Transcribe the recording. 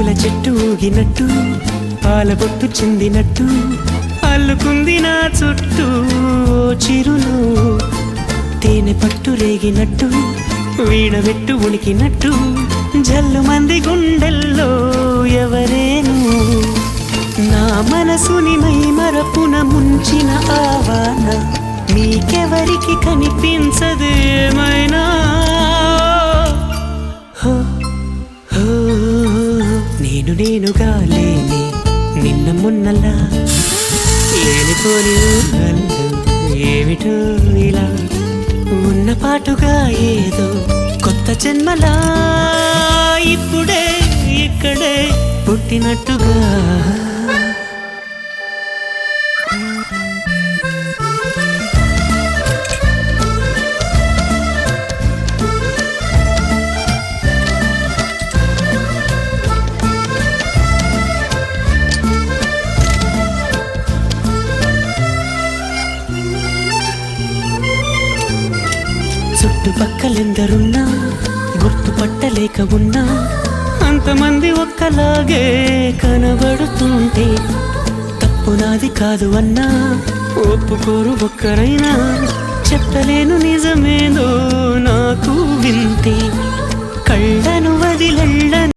పూల చెట్టు ఊగినట్టు పాల బొట్టు చిందినట్టు అల్లుకుంది నా చుట్టూ చిరులు తేనె పట్టు రేగినట్టు వీణవెట్టు ఉనికినట్టు జల్లు మంది గుండెల్లో ఎవరేను నా మనసుని మై మరపున ముంచిన ఆవాన మీకెవరికి కనిపించదు ఏమైనా నేనుగా లేని నిన్న మొన్నలా లేనిపోని ఊహలు ఏమిటో ఇలా ఉన్న పాటుగా ఏదో కొత్త జన్మలా ఇప్పుడే ఇక్కడే పుట్టినట్టుగా చుట్టుపక్కలెందరున్నా గుర్తుపట్టలేక ఉన్నా అంతమంది ఒక్కలాగే కనబడుతుంటే తప్పు నాది కాదు అన్నా ఒప్పుకోరు ఒక్కరైనా చెప్పలేను నిజమేదో నాకు వింతే కళ్ళను వదిలెళ్ళ